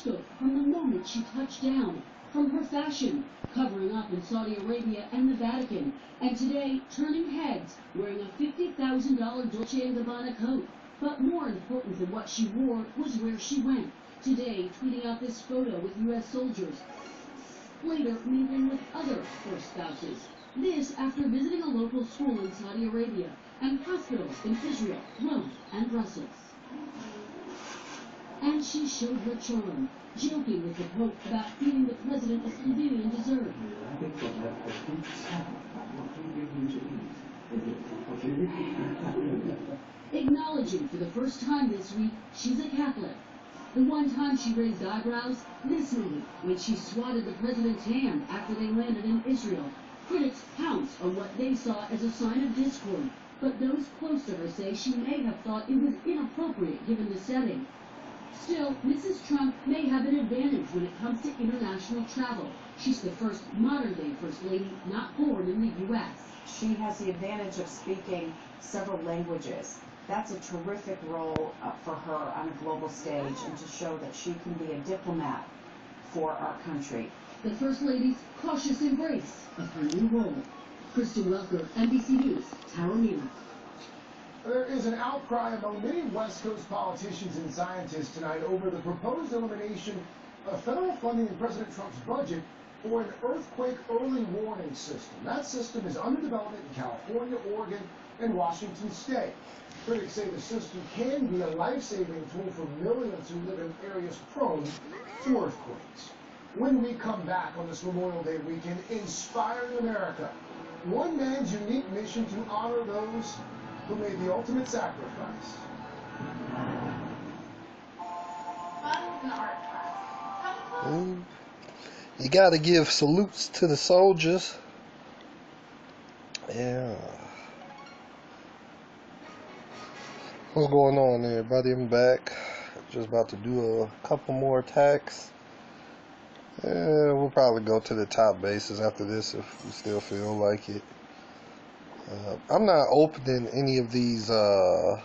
spoke from the moment she touched down, from her fashion, covering up in Saudi Arabia and the Vatican, and today turning heads wearing a $50,000 Dolce & Gabbana coat. But more important than what she wore was where she went. Today, tweeting out this photo with U.S. soldiers, later mingling with other first spouses. This after visiting a local school in Saudi Arabia and hospitals in Israel, Rome, and Brussels. And she showed her charm, joking with the Pope about feeding the president a Slovenian dessert. Acknowledging for the first time this week she's a Catholic. The one time she raised eyebrows, this moment, when she swatted the president's hand after they landed in Israel. Critics pounce on what they saw as a sign of discord, but those close to her say she may have thought it was inappropriate given the setting. Still, Mrs. Trump may have an advantage when it comes to international travel. She's the first modern-day First Lady not born in the U.S. She has the advantage of speaking several languages. That's a terrific role for her on a global stage, and to show that she can be a diplomat for our country. The First Lady's cautious embrace of her new role. Kristen Welker, NBC News, Taormina. There is an outcry among many West Coast politicians and scientists tonight over the proposed elimination of federal funding in President Trump's budget for an earthquake early warning system. That system is under development in California, Oregon, and Washington State. Critics say the system can be a life-saving tool for millions who live in areas prone to earthquakes. When we come back on this Memorial Day weekend, Inspiring America, one man's unique mission to honor those who made the ultimate sacrifice. You gotta give salutes to the soldiers. Yeah. What's going on, everybody? I'm back. Just about to do a couple more attacks. We'll probably go to the top bases after this if we still feel like it. I'm not opening any of these. I'm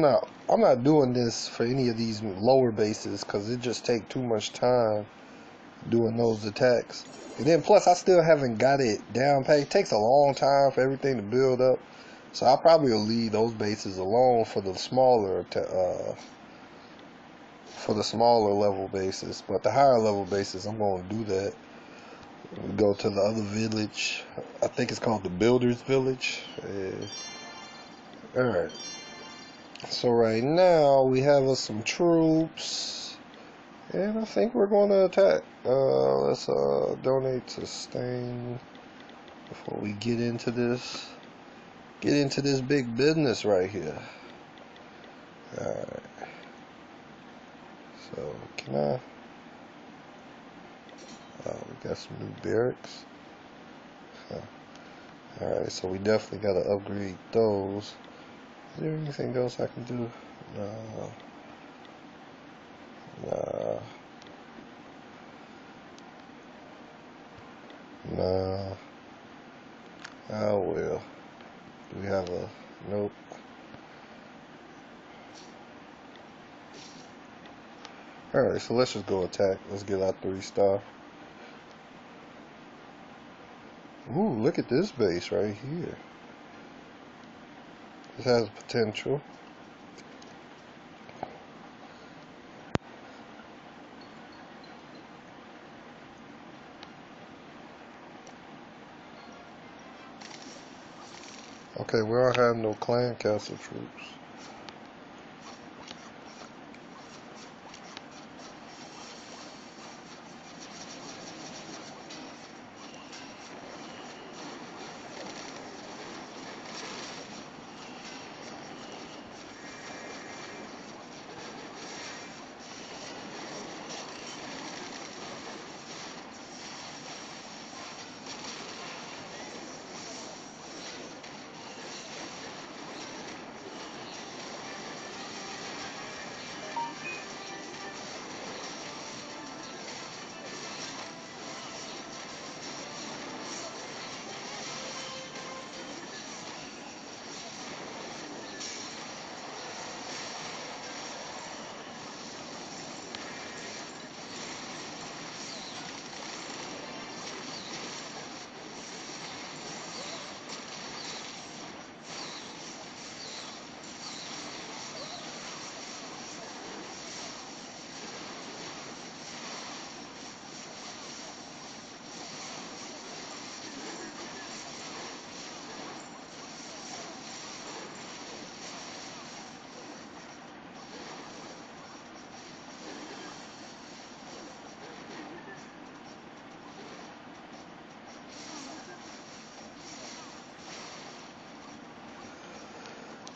not doing this for any of these lower bases because it just take too much time doing those attacks. And then plus I still haven't got it down pat. It takes a long time for everything to build up. So I probably will leave those bases alone for the smaller level bases. But the higher level bases, I'm going to do that. We go to the other village. I think it's called the Builders Village. Alright. So right now we have us some troops. And I think we're going to attack. Let's donate to Stain before we get into this. Get into this big business right here. Alright. So, can I... we got some new barracks. Alright, so we definitely got to upgrade those. Is there anything else I can do? No. Nah. Nah. Oh well. Do we have a... Nope. Alright, so let's just go attack. Let's get our 3-star. Ooh, look at this base right here. This has potential. Okay, we don't have no clan castle troops.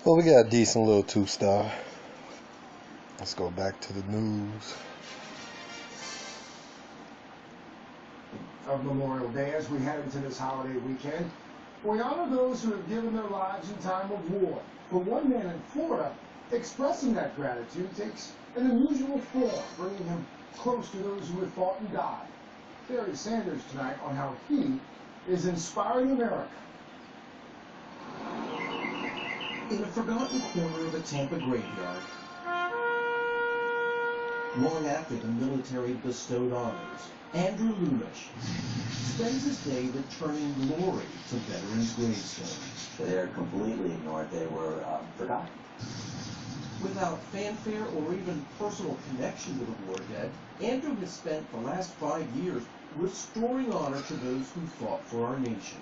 Well, we got a decent little 2-star. Let's go back to the news. Of Memorial Day, as we head into this holiday weekend, we honor those who have given their lives in time of war. For one man in Florida, expressing that gratitude takes an unusual form, bringing him close to those who have fought and died. Barry Sanders tonight on how he is inspiring America. In a forgotten corner of a Tampa graveyard, long after the military bestowed honors, Andrew Lumish spends his day returning glory to veterans' gravestones. They're completely ignored. They were forgotten. Without fanfare or even personal connection to the war dead, Andrew has spent the last 5 years restoring honor to those who fought for our nation.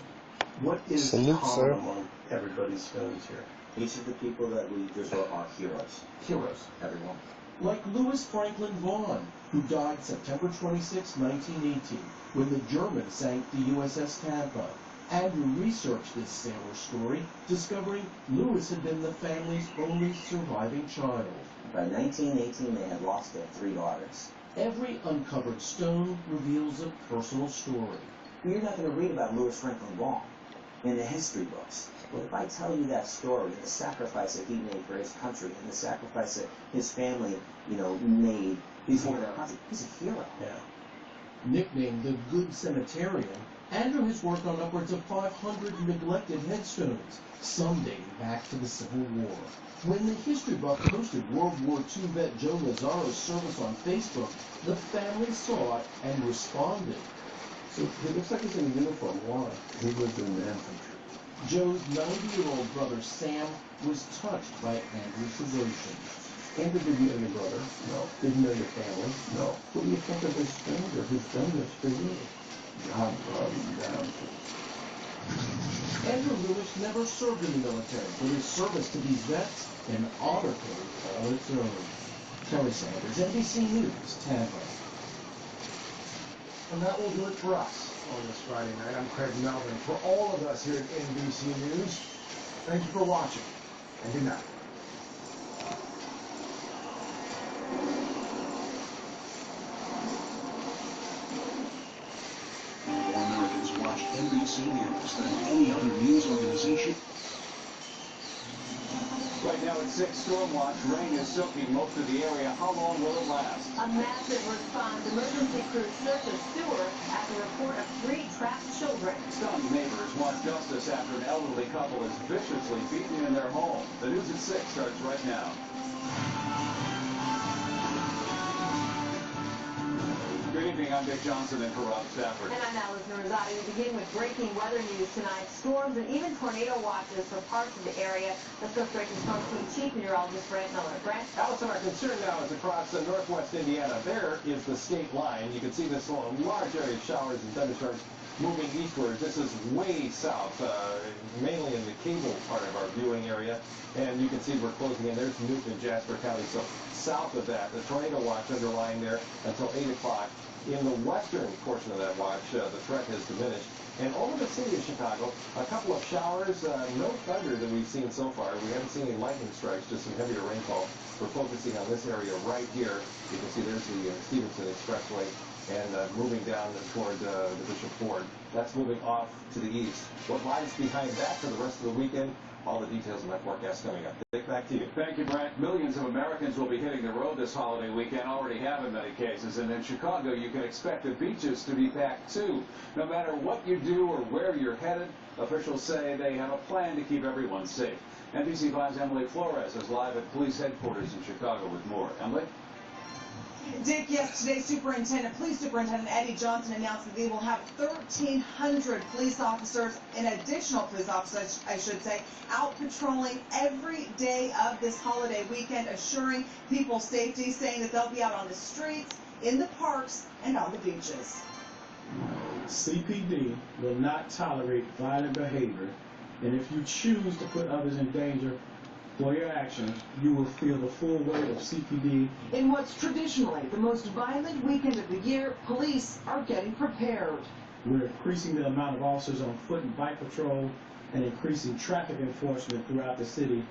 What is Salute, common sir. among everybody's stones here? Each of the people that we just saw are heroes. Heroes. Everyone. Like Louis Franklin Vaughan, who died September 26, 1918, when the Germans sank the USS Tampa. Andrew researched this sailor's story, discovering Louis had been the family's only surviving child. By 1918, they had lost their 3 daughters. Every uncovered stone reveals a personal story. You're not going to read about Louis Franklin Vaughan in the history books. But if I tell you that story, the sacrifice that he made for his country, and the sacrifice that his family, made before their country, he's a hero. Yeah. Nicknamed the Good Cemeterian, Andrew has worked on upwards of 500 neglected headstones, some dating back to the Civil War. When the History Buff posted World War II vet Joe Lazzaro's service on Facebook, the family saw it and responded. So it looks like he's in uniform. Why? He was in the infantry. Joe's 90-year-old brother Sam was touched by Andrew's devotion. Andrew didn't know your brother. No. Didn't know your family. No. What do you think of this stranger who's done this for you? God brought him down to. Andrew Lewis never served in the military, but his service to these vets an honor code all its own. Kelly Sanders, NBC News, Tampa. And that will do it for us on this Friday night. I'm Craig Melvin. For all of us here at NBC News, thank you for watching, and good night. More Americans watch NBC News than any other news organization. Right now at 6, storm watch. Rain is soaking most of the area. How long will it last? A massive response. Emergency crews search a sewer after a report of 3 trapped children. Stunned neighbors want justice after an elderly couple is viciously beaten in their home. The news at 6 starts right now. Good evening, I'm Dick Johnson in for Rob Stafford. And I'm Allison Rosati. We begin with breaking weather news tonight. Storms and even tornado watches for parts of the area. Let's go straight to Storm Team Chief Meteorologist Brent Miller. Brent? Allison, our concern now is across northwest Indiana. There is the state line. You can see this large area of showers and thunderstorms moving eastward. This is way south, mainly in the cable part of our viewing area. And you can see we're closing in. There's Newton and Jasper County. So south of that, the tornado watch underlying there until 8 o'clock. In the western portion of that watch, the threat has diminished. And over the city of Chicago, a couple of showers, no thunder that we've seen so far. We haven't seen any lightning strikes, just some heavier rainfall. We're focusing on this area right here. You can see there's the Stevenson Expressway and moving down toward the Bishop Ford. That's moving off to the east. What lies behind that for the rest of the weekend? All the details in my forecast coming up. Dick, back to you. Thank you, Brent. Millions of Americans will be hitting the road this holiday weekend, already have in many cases. And in Chicago, you can expect the beaches to be packed, too. No matter what you do or where you're headed, officials say they have a plan to keep everyone safe. NBC5's Emily Flores is live at police headquarters in Chicago with more. Emily? Dick, yesterday, Police Superintendent Eddie Johnson announced that they will have 1,300 police officers, and additional police officers, I should say, out patrolling every day of this holiday weekend, assuring people's safety, saying that they'll be out on the streets, in the parks, and on the beaches. CPD will not tolerate violent behavior, and if you choose to put others in danger for your actions, you will feel the full weight of CPD. In what's traditionally the most violent weekend of the year, police are getting prepared. We're increasing the amount of officers on foot and bike patrol and increasing traffic enforcement throughout the city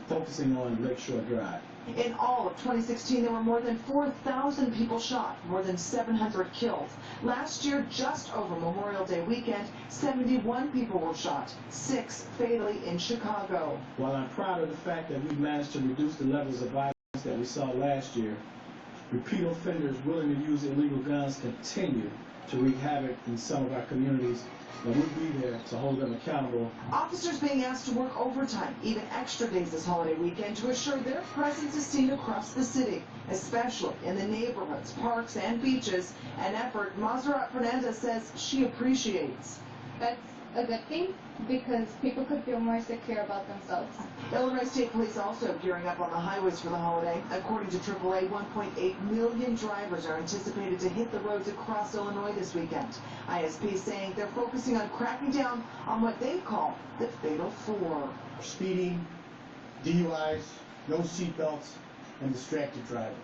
focusing on Lakeshore Drive. In all of 2016, there were more than 4,000 people shot, more than 700 killed. Last year, just over Memorial Day weekend, 71 people were shot, 6 fatally in Chicago. While I'm proud of the fact that we managed to reduce the levels of violence that we saw last year, repeat offenders willing to use illegal guns continue to wreak havoc in some of our communities, and we'll be there to hold them accountable. Officers being asked to work overtime, even extra days this holiday weekend, to assure their presence is seen across the city, especially in the neighborhoods, parks, and beaches, an effort Mazzarat Fernandez says she appreciates. That's a good thing because people could feel more secure about themselves. Illinois State Police also gearing up on the highways for the holiday. According to AAA, 1.8 million drivers are anticipated to hit the roads across Illinois this weekend. ISP saying they're focusing on cracking down on what they call the Fatal Four. Speeding, DUIs, no seatbelts, and distracted driving.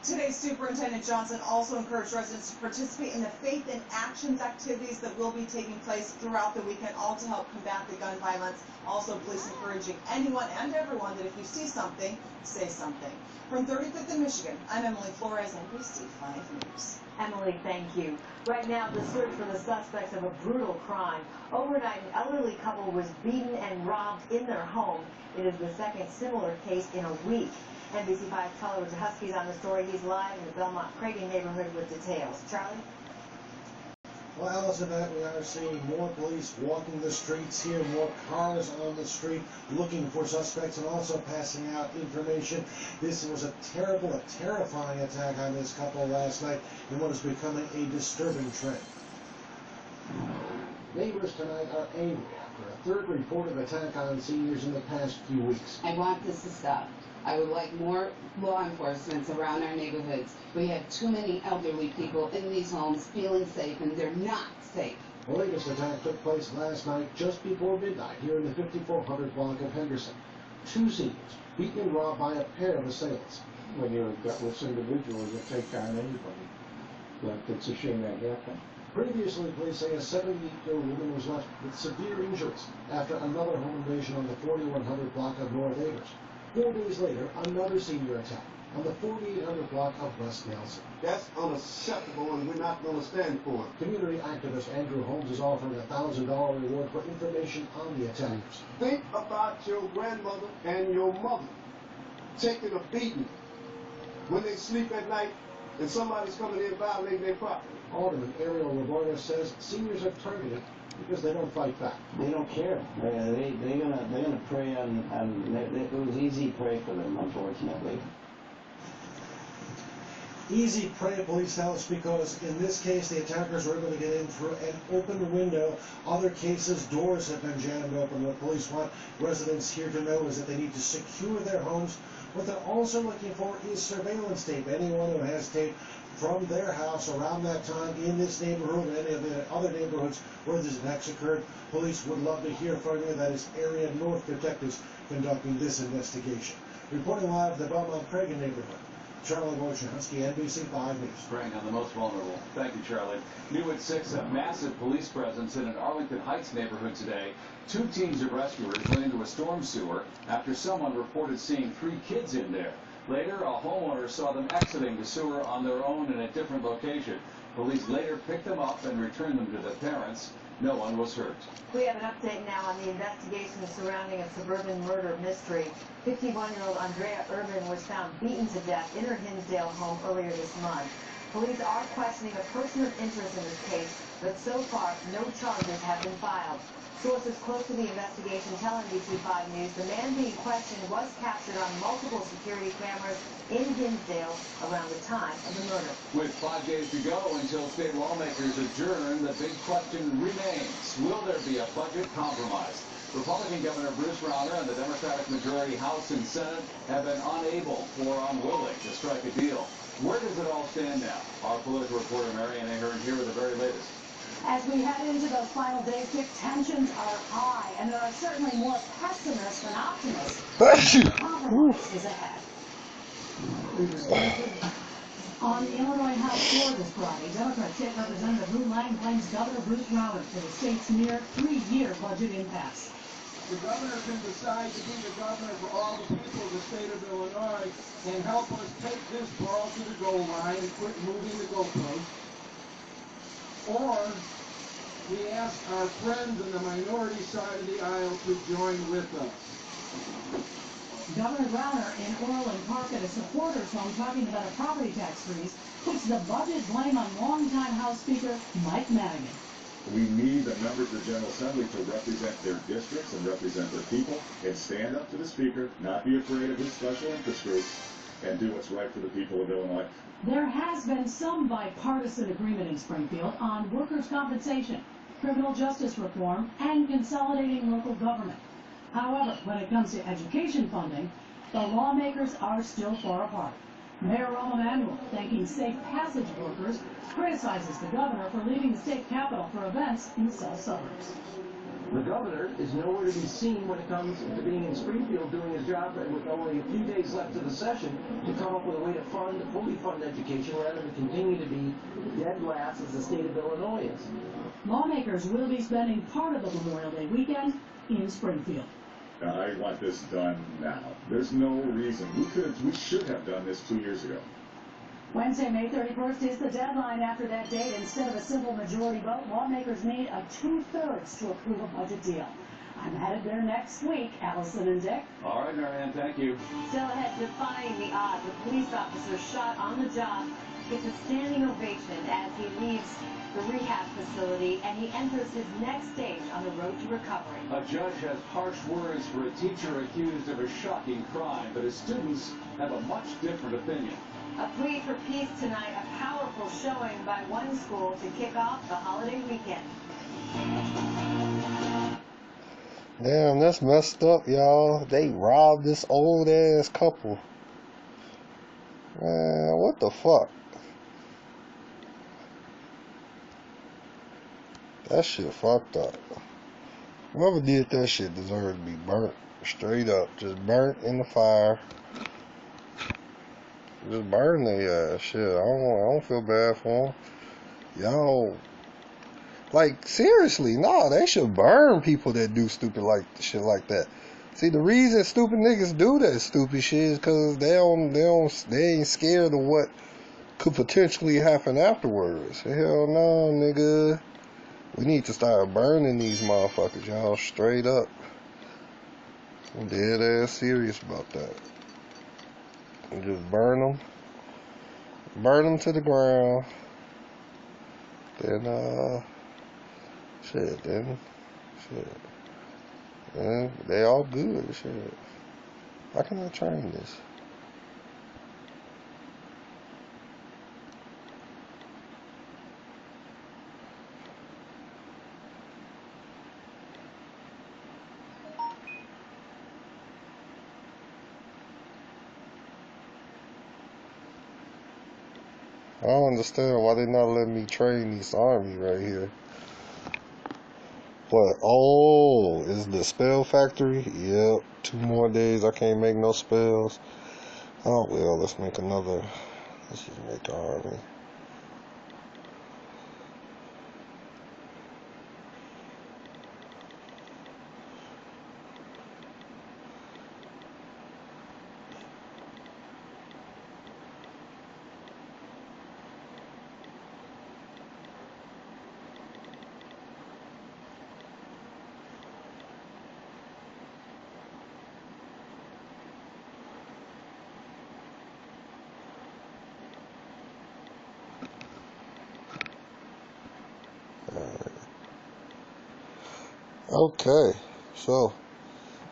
Today, Superintendent Johnson also encouraged residents to participate in the Faith in Actions activities that will be taking place throughout the weekend, all to help combat the gun violence. Also, police encouraging anyone and everyone that if you see something, say something. From 35th in Michigan, I'm Emily Flores, NBC 5 News. Emily, thank you. Right now, the search for the suspects of a brutal crime. Overnight, an elderly couple was beaten and robbed in their home. It is the second similar case in a week. NBC5's Charlie Wojciechowski is on the story. He's live in the Belmont-Cragen neighborhood with details. Charlie? Well, Allison, we are seeing more police walking the streets here, more cars on the street looking for suspects and also passing out information. This was a terrifying attack on this couple last night in what is becoming a disturbing trend. Neighbors tonight are angry after a third reported attack on seniors in the past few weeks. I want this to stop. I would like more law enforcement around our neighborhoods. We have too many elderly people in these homes feeling safe, and they're not safe. The latest attack took place last night just before midnight here in the 5400 block of Henderson. 2 seniors beaten and robbed by a pair of assailants. When you're a gutless individual, you take down anybody. But it's a shame that happened. Previously, police say a 78-year-old woman was left with severe injuries after another home invasion on the 4100 block of North Acres. 4 days later, another senior attack on the 4800 block of West Nelson. That's unacceptable, and we're not going to stand for it. Community activist Andrew Holmes is offering a $1,000 reward for information on the attackers. Think about your grandmother and your mother taking a beating when they sleep at night and somebody's coming in violating their property. Alderman Ariel Roborna says seniors are targeted because they don't fight back. They don't care. They're gonna prey on it was easy prey for them, unfortunately. Easy prey, police tell us, because in this case the attackers were able to get in through an open window. Other cases, doors have been jammed open. What police want residents here to know is that they need to secure their homes. What they're also looking for is surveillance tape. Anyone who has tape from their house around that time in this neighborhood or any of the other neighborhoods where this attacks occurred, police would love to hear from you. That is Area North Detectives conducting this investigation. Reporting live the Belmont-Cragen neighborhood, Charlie Wojciechowski, NBC 5 News. Preying on the most vulnerable. Thank you, Charlie. New at 6, a massive police presence in an Arlington Heights neighborhood today. 2 teams of rescuers went into a storm sewer after someone reported seeing 3 kids in there. Later, a homeowner saw them exiting the sewer on their own in a different location. Police later picked them up and returned them to their parents. No one was hurt. We have an update now on the investigation surrounding a suburban murder mystery. 51-year-old Andrea Urban was found beaten to death in her Hinsdale home earlier this month. Police are questioning a person of interest in this case, but so far, no charges have been filed. Sources close to the investigation tell NBC5 News the man being questioned was captured on multiple security cameras in Hinsdale around the time of the murder. With 5 days to go until state lawmakers adjourn, the big question remains, will there be a budget compromise? Republican Governor Bruce Rauner and the Democratic majority House and Senate have been unable or unwilling to strike a deal. Where does it all stand now? Our political reporter Marianne Ahern here with the very latest. As we head into those final days, Dick, tensions are high, and there are certainly more pessimists than optimists. Compromise is ahead. On the Illinois House floor this Friday, Democrat State Representative Lou Lang blames Governor Bruce Rauner for the state's near 3-year budget impasse. the governor can decide to be the governor for all the people of the state of Illinois and help us take this ball to the goal line and quit moving the goalposts. Or we ask our friends on the minority side of the aisle to join with us. Governor Browner in Orland Park at a supporters' home talking about a property tax freeze puts the budget blame on longtime House Speaker Mike Madigan. We need the members of the General Assembly to represent their districts and represent their people and stand up to the Speaker, not be afraid of his special interest groups, and do what's right for the people of Illinois. There has been some bipartisan agreement in Springfield on workers' compensation, criminal justice reform, and consolidating local government. However, when it comes to education funding, the lawmakers are still far apart. Mayor Rahm Emanuel, thanking safe passage workers, criticizes the governor for leaving the state capitol for events in the south suburbs. The governor is nowhere to be seen when it comes to being in Springfield doing his job with only a few days left of the session to come up with a way to fully fund education rather than continue to be dead last as the state of Illinois is. Lawmakers will be spending part of the Memorial Day weekend in Springfield. I want this done now. There's no reason. We should have done this 2 years ago. Wednesday, May 31st is the deadline. After that date, instead of a simple majority vote, lawmakers need a 2/3 to approve a budget deal. I'm headed there next week. Allison and Dick. All right, Marianne, thank you. Still ahead, defying the odds, a police officer shot on the job gets a standing ovation as he leaves the rehab facility and he enters his next stage on the road to recovery. A judge has harsh words for a teacher accused of a shocking crime, but his students have a much different opinion. A plea for peace tonight, a powerful showing by one school to kick off the holiday weekend. Damn, that's messed up, y'all. They robbed this old ass couple. Man, what the fuck? That shit fucked up. Whoever did that shit deserved to be burnt. Straight up. Just burnt in the fire. Just burn their ass. Shit, I don't feel bad for them. Y'all, like, seriously, no, they should burn people that do stupid shit like that. See, the reason stupid niggas do that stupid shit is because they ain't scared of what could potentially happen afterwards. Hell no, nigga. We need to start burning these motherfuckers, y'all, straight up. I'm dead ass serious about that. And just burn them. Burn them to the ground. Then, shit, and they all good, shit. How can I train this? I don't understand why they not letting me train this army right here. What? Oh, is the spell factory? Yep. 2 more days. I can't make no spells. Oh well, let's make another. Let's just make the army. Okay, so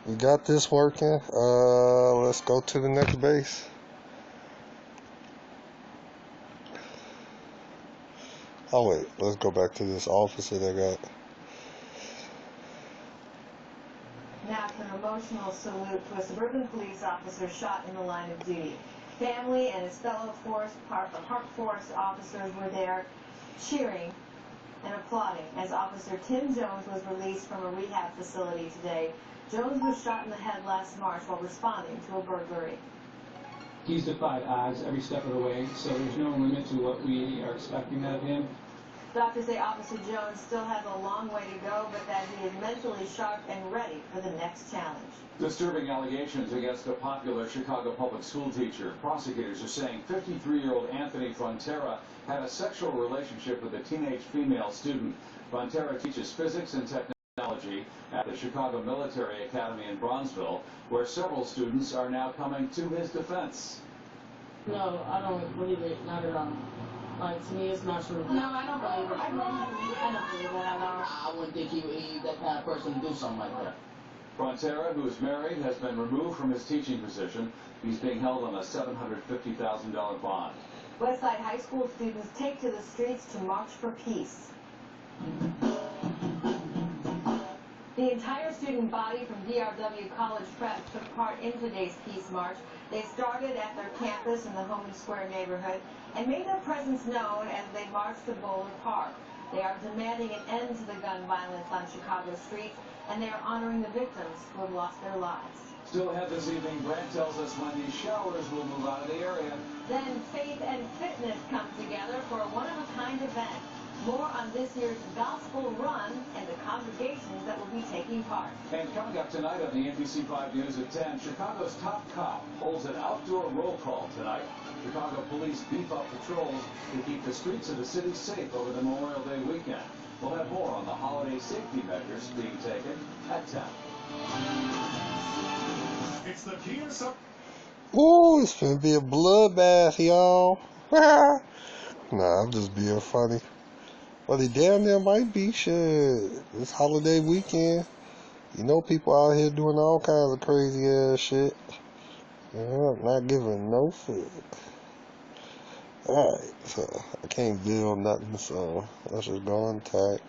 we got this working. Let's go to the next base. Oh wait, let's go back to this office that I got. Now for an emotional salute to a suburban police officer shot in the line of duty. Family and his fellow Park Forest officers were there cheering and applauding as Officer Tim Jones was released from a rehab facility today. Jones was shot in the head last March while responding to a burglary. He's defied odds every step of the way, so there's no limit to what we are expecting out of him. Doctors say Officer Jones still has a long way to go, but that he is mentally sharp and ready for the next challenge. Disturbing allegations against a popular Chicago public school teacher. Prosecutors are saying 53-year-old Anthony Frontera had a sexual relationship with a teenage female student. Frontera teaches physics and technology at the Chicago Military Academy in Bronzeville, where several students are now coming to his defense. No, I don't believe it, not at all. Like, to me, it's not true. No, I don't believe it. I don't believe that at all. I wouldn't think he's that kind of person to do something like that. Frontera, who is married, has been removed from his teaching position. He's being held on a $750,000 bond. Westside High School students take to the streets to march for peace. The entire student body from DRW College Prep took part in today's Peace March. They started at their campus in the Homan Square neighborhood and made their presence known as they marched to Boulder Park. They are demanding an end to the gun violence on Chicago streets, and they are honoring the victims who have lost their lives. Still ahead this evening, Brant tells us when these showers will move out of the area. Then faith and fitness come together for a one-of-a-kind event. More on this year's Gospel Run and the congregations that will be taking part. And coming up tonight on the NBC5 News at 10, Chicago's top cop holds an outdoor roll call tonight. Chicago police beef up patrols to keep the streets of the city safe over the Memorial Day weekend. We'll have more on the holiday safety measures being taken at 10. It's the Kia Sub. Ooh, it's gonna be a bloodbath, y'all. Nah, I'm just being funny. But it damn near might be shit. This holiday weekend, you know, people out here doing all kinds of crazy ass shit. Yeah, not giving no fuck. Alright, so I can't build nothing, so let's just go on attack.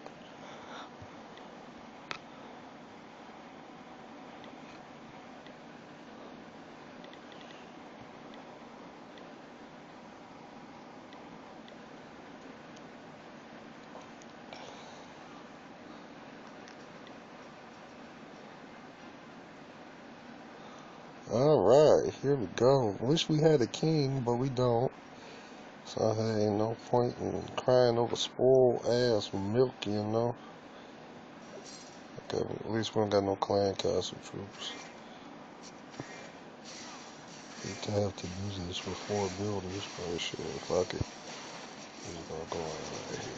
Alright, here we go. Wish we had a king, but we don't. So there ain't no point in crying over spoiled ass milk, you know. Okay, at least we don't got no clan castle troops. Hate to have to do this with 4 builders, but shit, fuck it. We're just gonna go on right here.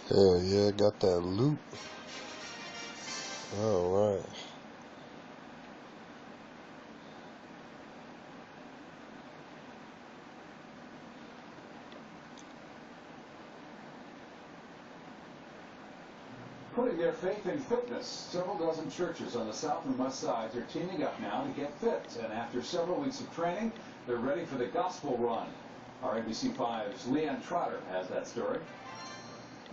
Hell yeah, got that loot. Alright. Putting their faith in fitness, several dozen churches on the south and west sides are teaming up now to get fit. And after several weeks of training, they're ready for the Gospel Run. Our NBC5's Leanne Trotter has that story.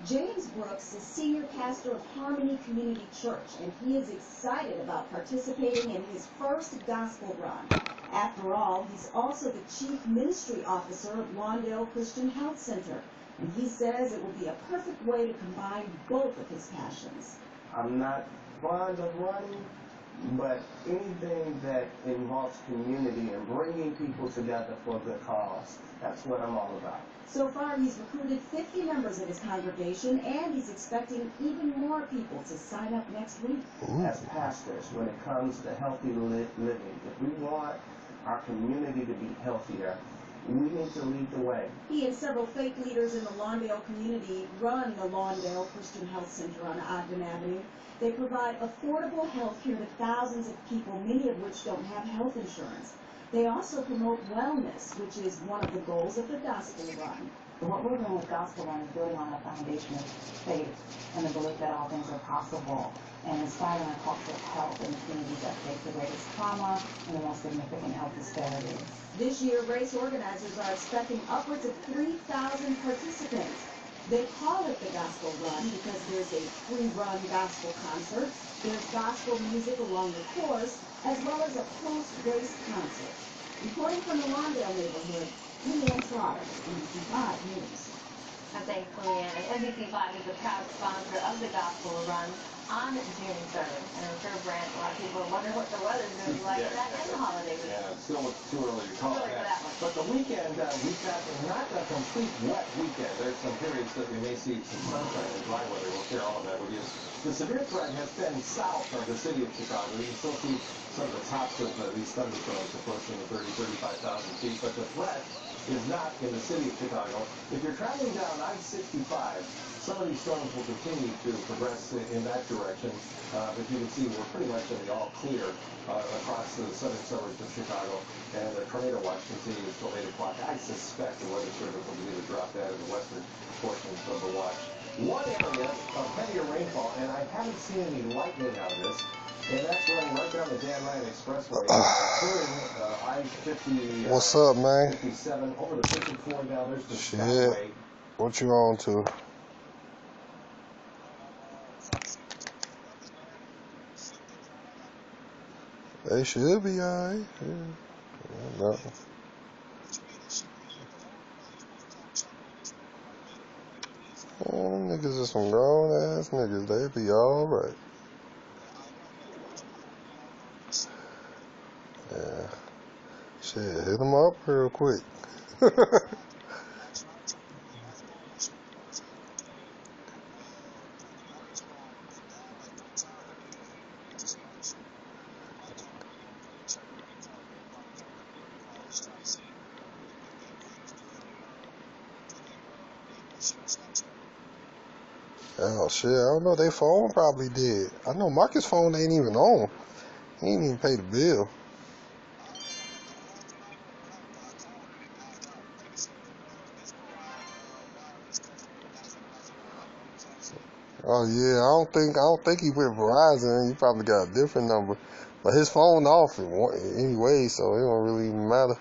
James Brooks is senior pastor of Harmony Community Church, and he is excited about participating in his first gospel run. After all, he's also the chief ministry officer of Lawndale Christian Health Center, and he says it will be a perfect way to combine both of his passions. I'm not fond of running, but anything that involves community and bringing people together for a good cause, that's what I'm all about. So far, he's recruited 50 members of his congregation, and he's expecting even more people to sign up next week. As pastors, when it comes to healthy living, if we want our community to be healthier, we need to lead the way. He and several faith leaders in the Lawndale community run the Lawndale Christian Health Center on Ogden Avenue. They provide affordable health care to thousands of people, many of which don't have health insurance. They also promote wellness, which is one of the goals of the Gospel Run. What we're doing with Gospel Run is building on a foundation of faith and the belief that all things are possible, and inspiring a culture of health in the communities that face the greatest trauma and the most significant health disparities. This year, race organizers are expecting upwards of 3,000 participants. They call it the Gospel Run because there's a free-run gospel concert, there's gospel music along the course, as well as a post-race concert. Reporting from the Lawndale neighborhood, Leanne Trotter, NBC5 News. And thanks, Leanne. And NBC5 is a proud sponsor of the Gospel Run on June 3rd. And I'm sure, Brent, a lot of people are wondering what the weather's going to be like that in the holiday week. Yeah, it's still too early to call that. But the weekend, we've got not a complete wet weekend. There's some periods that we may see some sunshine and dry weather. We'll share all of that with you. The severe threat has been south of the city of Chicago. You can still see some of the tops of these thunderstorms approaching the 35,000 feet. But the threat is not in the city of Chicago. If you're traveling down I-65, some of these storms will continue to progress in that direction. But you can see we're pretty much in the all clear across the southern suburbs of Chicago. And the tornado watch continues till 8 o'clock. I suspect the Weather Service will begin to drop that in the western portions of the watch. One area of heavier rainfall, and I haven't seen any lightning out of this, and that's running right down the Dan Ryan Expressway, including I-50. What's up, man? 57 over the 54 now. There's the Shit. Skyway. What you on to? They should be alright. Yeah. No. Them niggas is some grown ass niggas. They be alright. Yeah. Shit, hit them up real quick. Oh shit, I don't know, they phone probably did. I know Marcus' phone ain't even on. He ain't even pay the bill. Oh yeah, I don't think he went Verizon. He probably got a different number. But his phone off anyway, so it don't really even matter.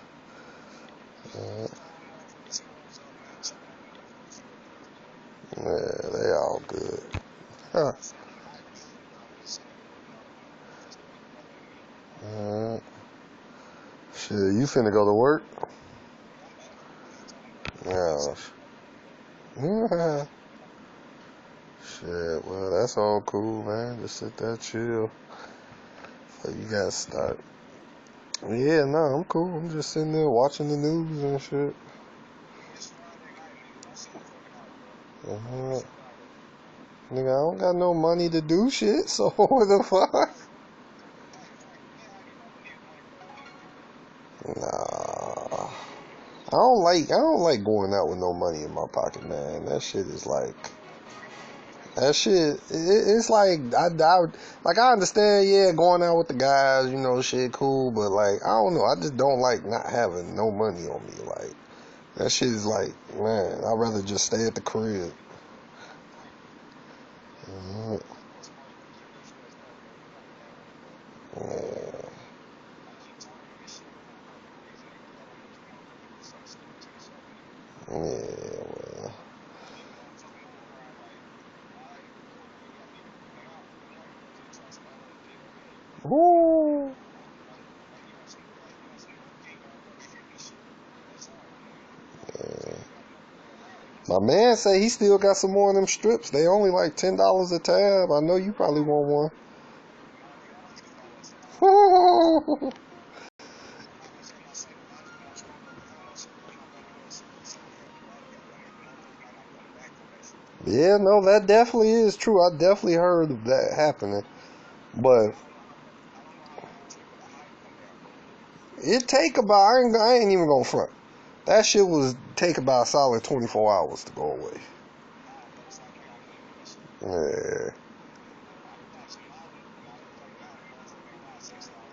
Yeah, they all good. Huh. Shit, you finna go to work? Yeah. Shit, well, that's all cool, man. Just sit there, chill. So you gotta start. Yeah, no, I'm cool. I'm just sitting there watching the news and shit. Nigga, I don't got no money to do shit, so what the fuck? Nah. I don't like going out with no money in my pocket, man. That shit is like, it's like, I understand, yeah, going out with the guys, you know, shit cool, but like, I don't know, I just don't like not having no money on me, like, that shit is like, man, I'd rather just stay at the crib. Yeah, well. Woo. My man say he still got some more of them strips. They only like $10 a tab. I know you probably want one. Yeah, no, that definitely is true. I definitely heard of that happening. But it take about, I ain't even gonna front. That shit was take about a solid 24 hours to go away. Yeah.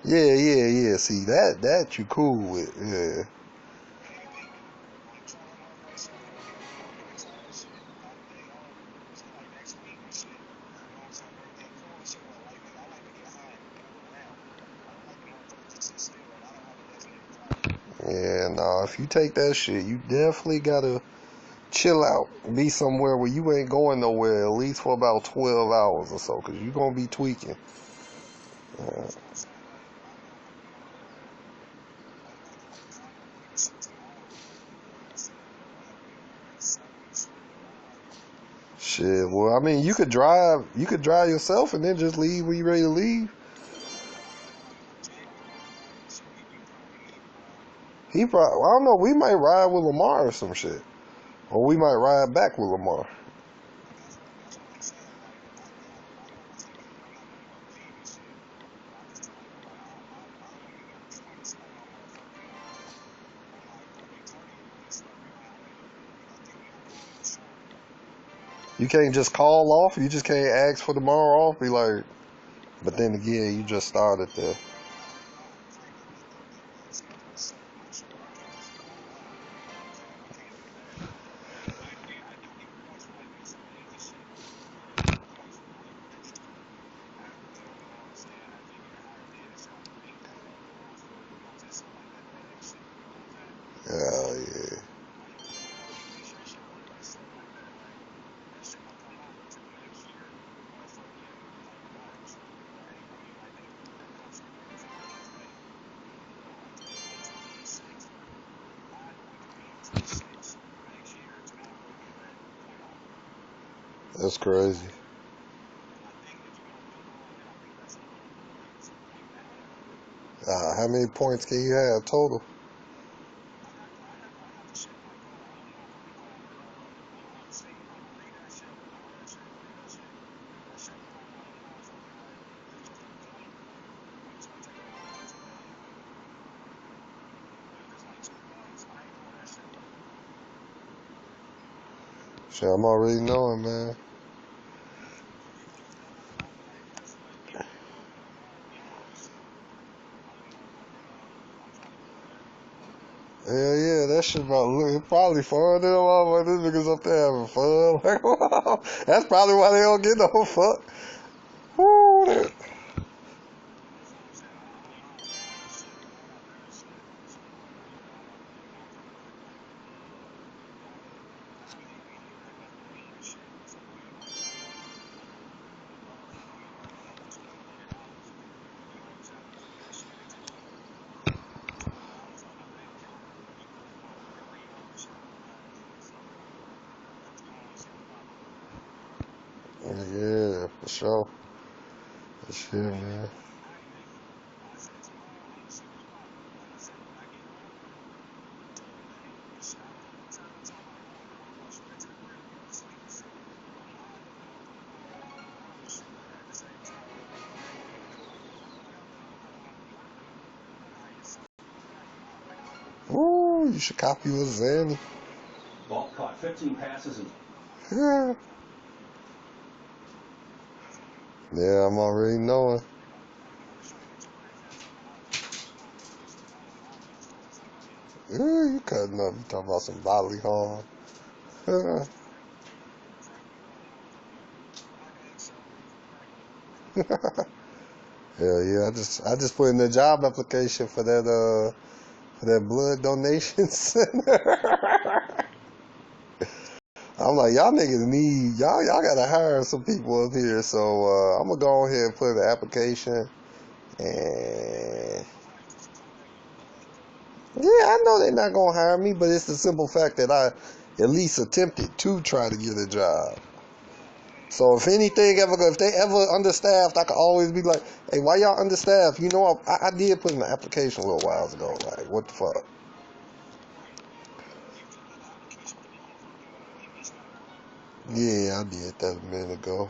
Yeah. See, that you cool with. Yeah. Yeah, nah, if you take that shit, you definitely gotta chill out. Be somewhere where you ain't going nowhere, at least for about 12 hours or so, because you gonna be tweaking. Shit, well, I mean, you could drive yourself and then just leave when you ready to leave. He probably, I don't know, we might ride with Lamar or some shit. Or we might ride back with Lamar. You can't just call off. You just can't ask for tomorrow off. Be like, but then again, you just started there. Hell yeah. That's crazy. How many points can you have total? Shit, I'm already knowing, man. Hell yeah, that shit probably fun. Them motherfuckers, these niggas up there having fun. That's probably why they don't get no fuck. Woo. Yeah, for sure. For sure, man. Ooh, you should copy with Zanny. Ball caught 15 passes and Yeah, I'm already knowing. Ooh, you cutting up. You talking about some bodily harm. Hell yeah, I just put in the job application for that blood donation center. I'm like, y'all niggas need y'all gotta hire some people up here. So I'm gonna go ahead and put in the application And yeah, I know they're not gonna hire me, but it's the simple fact that I at least attempted to try to get a job. So if anything if they ever understaffed, I could always be like, hey, why y'all understaffed? You know, I did put in an application a little while ago. Like, what the fuck? Yeah, I did that a minute ago.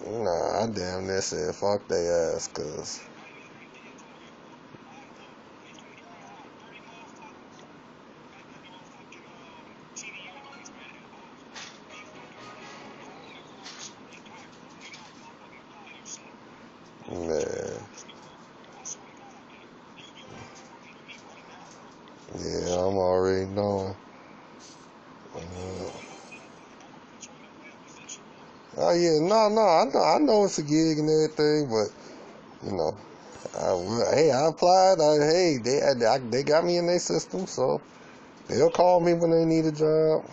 Nah, I damn near said fuck they ass, cause man, yeah, I'm already knowing. Oh yeah, no, I know it's a gig and everything, but you know, hey, I applied. They got me in their system, so they'll call me when they need a job.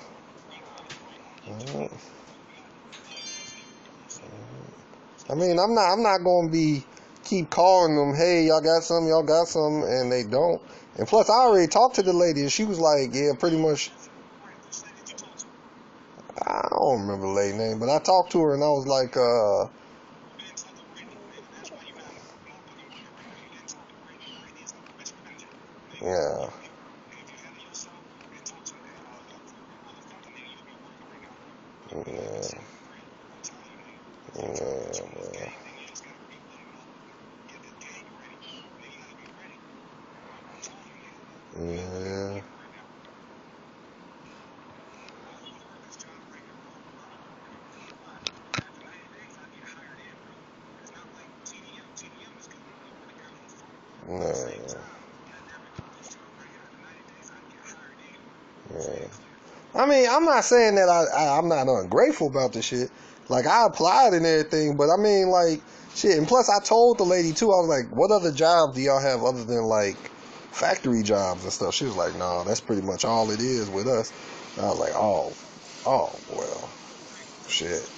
I mean, I'm not gonna keep calling them. Hey, y'all got some, and they don't. And plus, I already talked to the lady, and she was like, yeah, pretty much. I don't remember the lady name, but I talked to her, and I was like, yeah. Yeah. I mean, I'm not saying that I'm not ungrateful about this shit. Like, I applied and everything, but I mean, like, shit. And plus, I told the lady, too, I was like, what other jobs do y'all have other than, like, factory jobs and stuff? She was like, no, that's pretty much all it is with us. And I was like, oh, well, shit.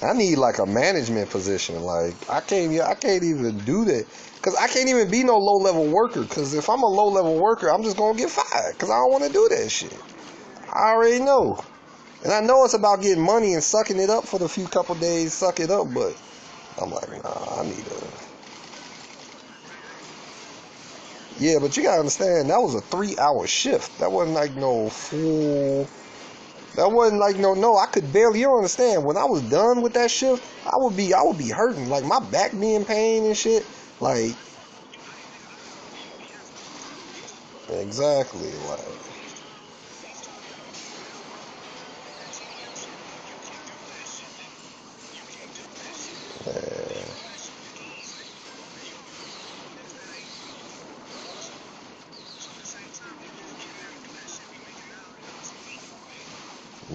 I need, like, a management position. Like, I can't even do that. Because I can't even be no low-level worker. Because if I'm a low-level worker, I'm just going to get fired. Because I don't want to do that shit. I already know. And I know it's about getting money and sucking it up for the few couple days, suck it up, but I'm like, nah, I need a... Yeah, but you gotta understand, that was a 3-hour shift. That wasn't like no full... That wasn't like no, I could barely, you don't understand, when I was done with that shift, I would be hurting, like my back being pain and shit, like... Exactly, like...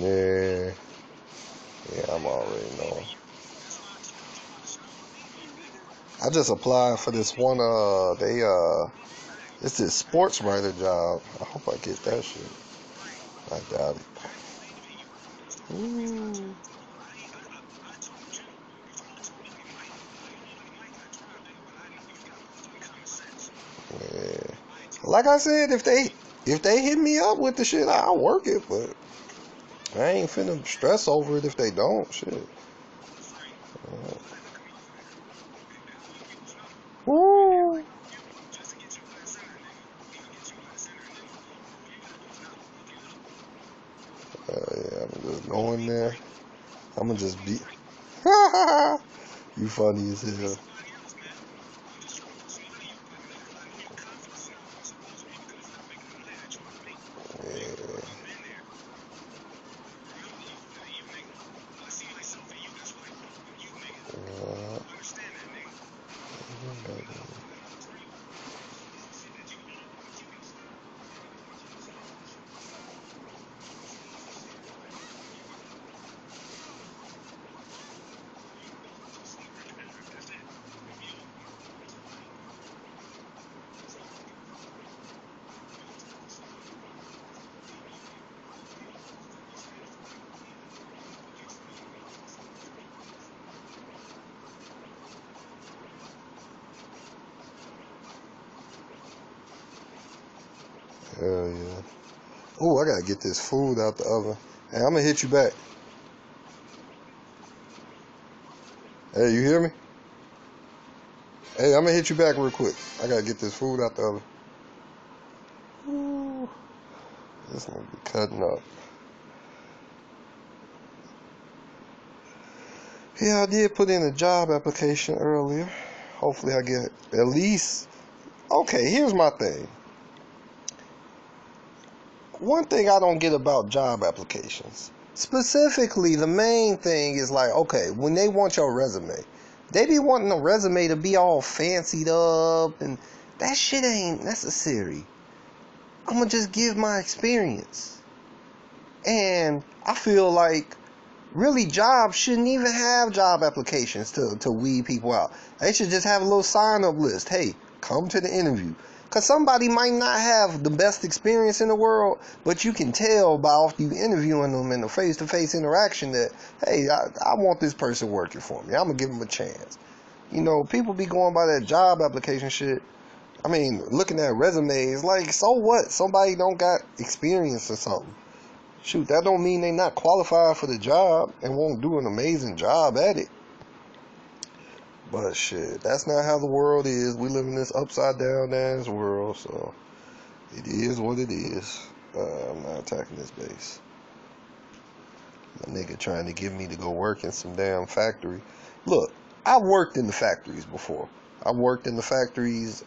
Yeah, I'm already knowing. I just applied for this one, it's this sports writer job. I hope I get that shit. I doubt it. Ooh. Yeah. Like I said, if they hit me up with the shit, I'll work it, but I ain't finna stress over it if they don't. Shit. Woo. Yeah, I'm just going there. I'ma just be. You funny as hell. Yeah. Hell yeah. Oh, I gotta get this food out the oven. Hey, I'm gonna hit you back. Hey, you hear me? Hey, I'm gonna hit you back real quick. I gotta get this food out the oven. Ooh, this gonna be cutting up. Yeah, I did put in a job application earlier. Hopefully I get at least... Okay, here's my thing. One thing I don't get about job applications, specifically the main thing is like, okay, when they want your resume, they be wanting the resume to be all fancied up, and that shit ain't necessary. I'm gonna just give my experience. And I feel like really jobs shouldn't even have job applications to weed people out. They should just have a little sign-up list. Hey, come to the interview. Because somebody might not have the best experience in the world, but you can tell by you interviewing them in the face-to-face interaction that, hey, I want this person working for me. I'm going to give them a chance. You know, people be going by that job application shit. I mean, looking at resumes, like, so what? Somebody don't got experience or something. Shoot, that don't mean they not qualified for the job and won't do an amazing job at it. But shit, that's not how the world is. We live in this upside down ass world, so it is what it is. I'm not attacking this base. My nigga trying to get me to go work in some damn factory. Look, I've worked in the factories before. I've worked in the factories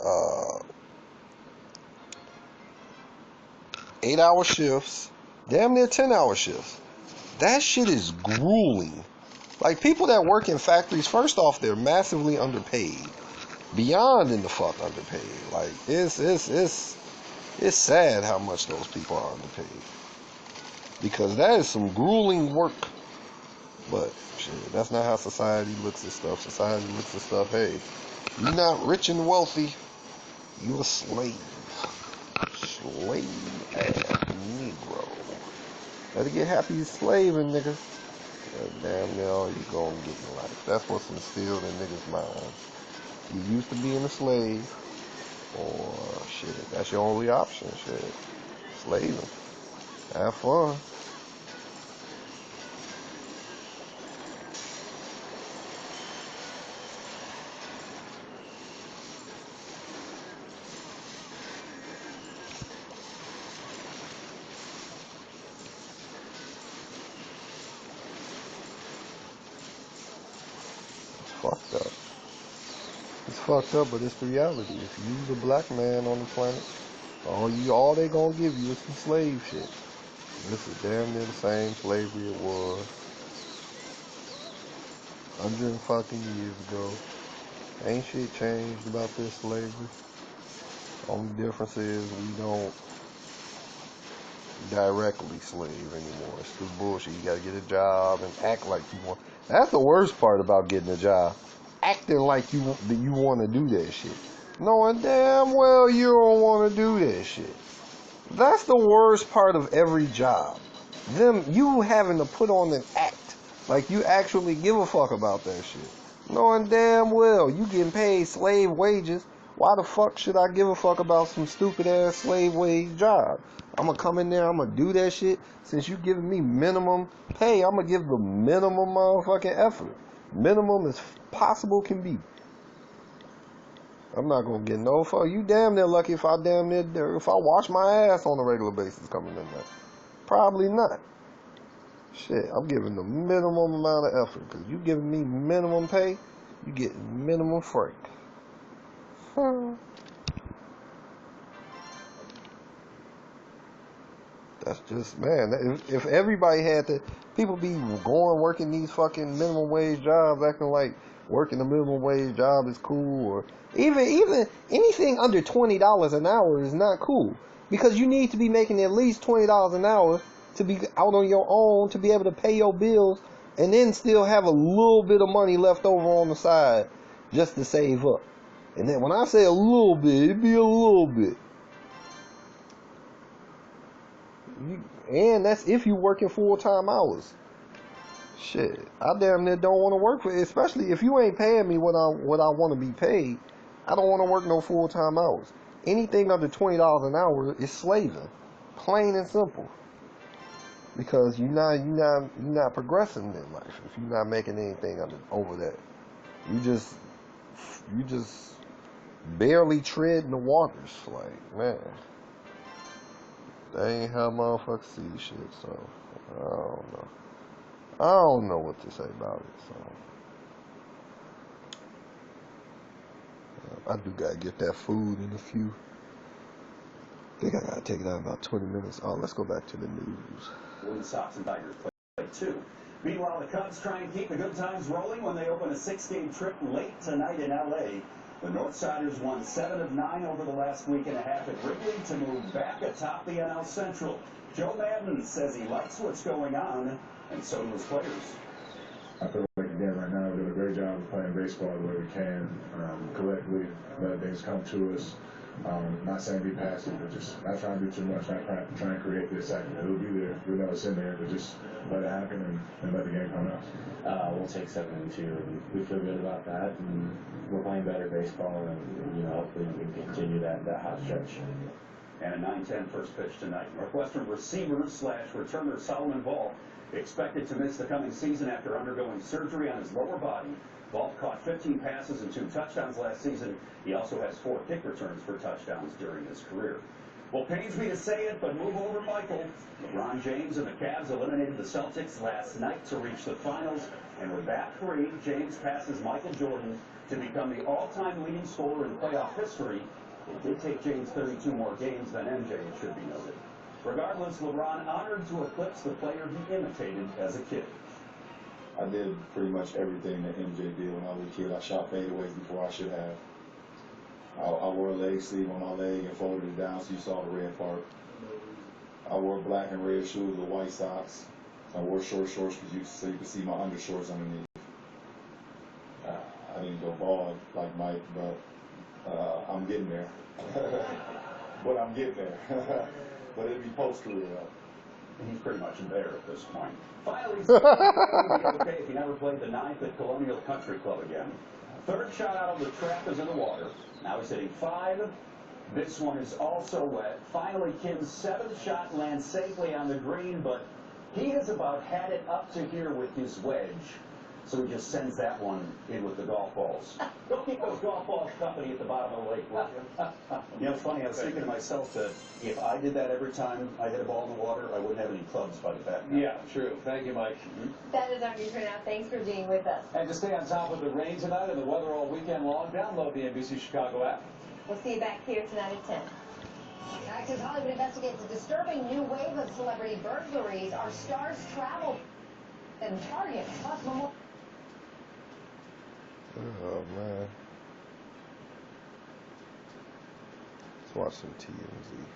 8-hour shifts, damn near 10-hour shifts. That shit is grueling. Like, people that work in factories, first off, they're massively underpaid. Beyond in the fuck underpaid. Like, it's sad how much those people are underpaid. Because that is some grueling work. But, shit, that's not how society looks at stuff. Society looks at stuff, hey, you're not rich and wealthy, you're a slave. Slave ass Negro. Better get happy slaving, nigga. Damn near all you gonna get in life. That's what's instilled in niggas' minds. You used to being a slave, or shit, that's your only option, shit. Slaving. Have fun. Fucked up. It's fucked up, but it's the reality. If you the black man on the planet, all they gonna give you is some slave shit. This is damn near the same slavery it was 100 fucking years ago. Ain't shit changed about this slavery. Only difference is we don't directly slave anymore. It's too bullshit. You gotta get a job and act like you want. That's the worst part about getting a job. Acting like you want to do that shit. Knowing damn well you don't want to do that shit. That's the worst part of every job. You having to put on an act like you actually give a fuck about that shit. Knowing damn well you getting paid slave wages. Why the fuck should I give a fuck about some stupid ass slave wage job? I'm gonna come in there, I'm gonna do that shit. Since you giving me minimum pay, I'm gonna give the minimum motherfucking effort. Minimum as possible can be. I'm not gonna get no fuck. You damn near lucky if I wash my ass on a regular basis coming in there. Probably not. Shit, I'm giving the minimum amount of effort. Cause you giving me minimum pay, you get minimum freight. That's just, man, if everybody had to, people be going working these fucking minimum wage jobs, acting like working a minimum wage job is cool, or even anything under $20 an hour is not cool, because you need to be making at least $20 an hour to be out on your own, to be able to pay your bills, and then still have a little bit of money left over on the side just to save up. And then when I say a little bit, it be a little bit. And that's if you working full-time hours. Shit, I damn near don't want to work for it, especially if you ain't paying me what I want to be paid. I don't want to work no full-time hours. anything under $20 an hour is slaving, plain and simple. Because you're not progressing in life if you're not making anything over that. You just barely treading the waters. Like, man, they ain't how motherfuckers see shit. So I don't know what to say about it. So I do gotta get that food in a few. I think I gotta take it out in about 20 minutes. Oh, let's go back to the news. Blue Sox and Tigers play 2. Meanwhile, the Cubs try and keep the good times rolling when they open a 6-game trip late tonight in L.A. The Northsiders won 7 of 9 over the last week and a half at Wrigley to move back atop the NL Central. Joe Maddon says he likes what's going on, and so do his players. I feel like, again, right now we're doing a great job of playing baseball the way we can, collectively, let things come to us. Not saying be passive, but just not trying to do too much, not trying to create the excitement. It'll be there. We know it's in there, but just let it happen and let the game come out. We'll take 7-2, and we feel good about that. And we're playing better baseball, and hopefully we can continue that hot stretch. And a 9-10 first pitch tonight. Northwestern receiver/returner Solomon Vault expected to miss the coming season after undergoing surgery on his lower body. Vault caught 15 passes and 2 touchdowns last season. He also has 4 kick returns for touchdowns during his career. Well, pains me to say it, but move over, Michael. LeBron James and the Cavs eliminated the Celtics last night to reach the finals. And with that three, James passes Michael Jordan to become the all-time leading scorer in playoff history. It did take James 32 more games than MJ, it should be noted. Regardless, LeBron honored to eclipse the player he imitated as a kid. I did pretty much everything that MJ did when I was a kid. I shot fadeaways before I should have. I wore a leg sleeve on my leg and folded it down so you saw the red part. I wore black and red shoes with white socks. I wore short shorts so you could see my undershorts underneath. I didn't go bald like Mike, but I'm getting there. But I'm getting there. But it'll be post-career. He's pretty much there at this point. Finally, he'd be okay if he never played the 9th at Colonial Country Club again. Third shot out of the trap is in the water. Now he's hitting 5. This one is also wet. Finally, Kim's 7th shot lands safely on the green, but he has about had it up to here with his wedge. So he just sends that one in with the golf balls. Don't keep those golf balls company at the bottom of the lake, will you? It's funny, I was thinking to myself that if I did that every time I hit a ball in the water, I wouldn't have any clubs by the bat. Yeah, true. Thank you, Mike. That is our news for now. Thanks for being with us. And to stay on top of the rain tonight and the weather all weekend long, download the NBC Chicago app. We'll see you back here tonight at 10. Access Hollywood investigates a disturbing new wave of celebrity burglaries. Our stars travel and Target plus Memorial. Oh man. Let's watch some TMZ.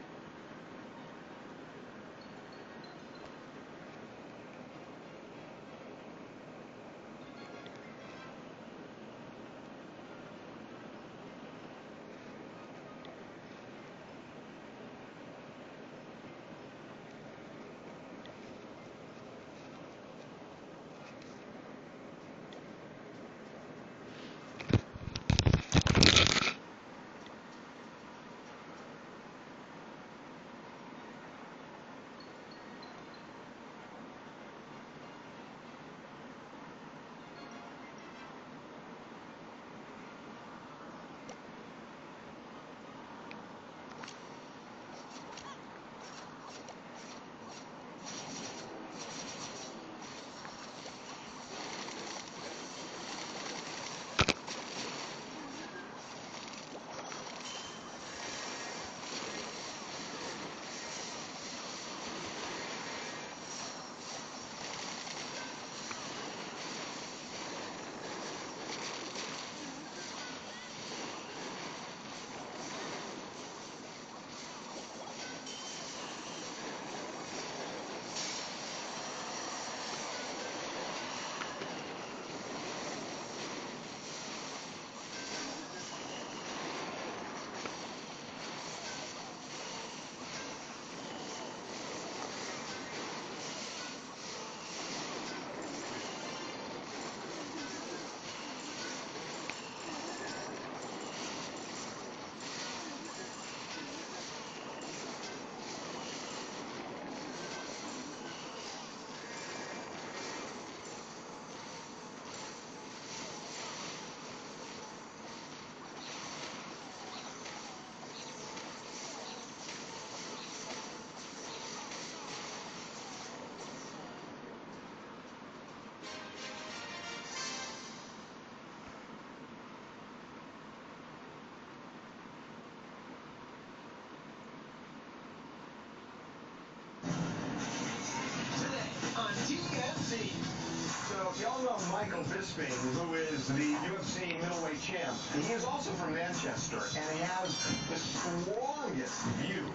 Y'all know Michael Bisping, who is the UFC middleweight champ. He is also from Manchester, and he has the strongest view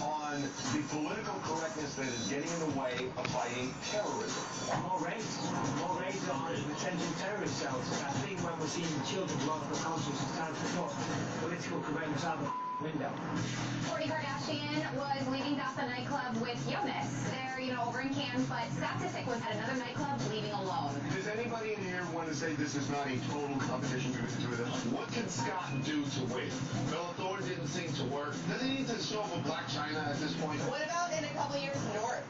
on the political correctness that is getting in the way of fighting terrorism. More raids on potential terrorist cells. I think when we're seeing children blow up the countries, it's time to put political correctness out the window. Kourtney Kardashian was leaving Casa nightclub with Jonas. They're, over in Cannes, but Scott Disick was at another nightclub leaving alone. Does anybody in here want to say this is not a total competition between the two of them? What can Scott do to win? Bellator didn't seem to work. Does he need to show up with Black China at this point? What about in a couple years north?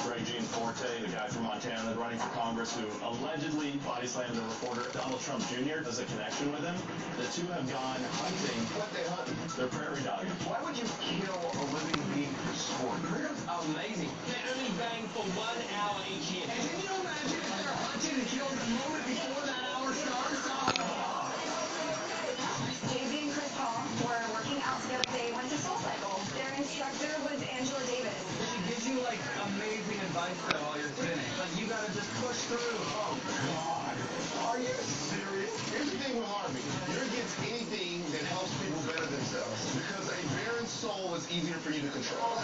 Regine Forte, the guy from Montana running for Congress who allegedly body slammed a reporter. Donald Trump Jr. has a connection with him. The two have gone hunting. What they hunting? They're prairie dogs. Why would you kill a living being for sport? Critters are amazing. They only bang for 1 hour each year. And can you imagine if they're hunted and killed the moment before that hour starts? Jay-Z and Chris Paul were working out together. They went to SoulCycle. Their instructor was Angela Davis. She gives you amazing advice though while you're spinning. You gotta just push through. Oh God. Are you serious? Here's the thing with Harvey. You're against anything that helps people better themselves. Because a barren soul is easier for you to control.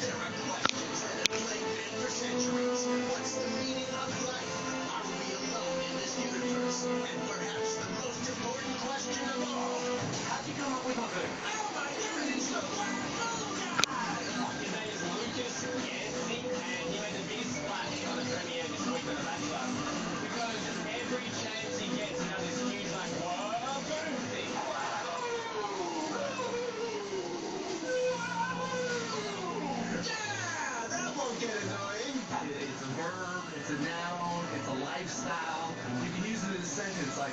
There are questions that have plagued men for centuries. What's the meaning of life? Are we alone in this universe? And perhaps the most important question of all. How'd you come up with my thing? Oh my God, it's the Black Bull guy! His name is Lucas Anthony, and he made the biggest splash on the premiere this week with The Bachelor. Because every chance he gets, he does this huge, whoa, boom thing. Yeah, that won't get annoying. It's a verb, it's a noun, it's a lifestyle. You can use it in a sentence like,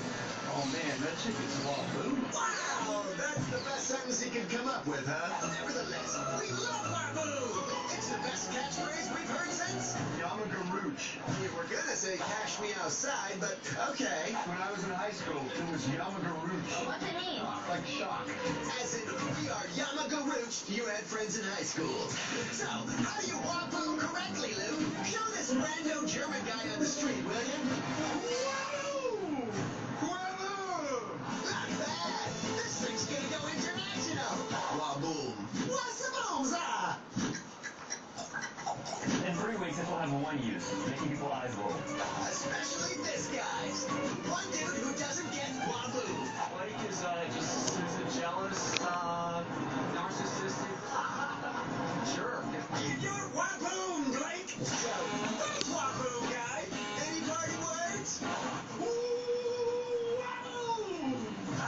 oh man, that chick is wahoo. Wow, that's the best sentence he could come up with, huh? Nevertheless, we love Wahoo! It's the best catchphrase we've heard since Yamagarooch. we were gonna say cash me outside, but okay. When I was in high school, it was Yamagarooch. What's it mean? Like shock. As in, we are Yamagarooch. You had friends in high school. So, how do you Wahoo correctly, Lou? Show this rando German guy on the street, will you? Wahoo! Wahoo! Not bad. This thing's gonna go international. Waboom. Wasaboomza! In 3 weeks, this will have one use, making people's eyes roll. Especially this guy's. One dude who doesn't get Wahoo. Blake is just jealous, narcissistic. Sure. You're Waboom, Blake. So, thanks, Wahoo guy. Any party words? Wahoo!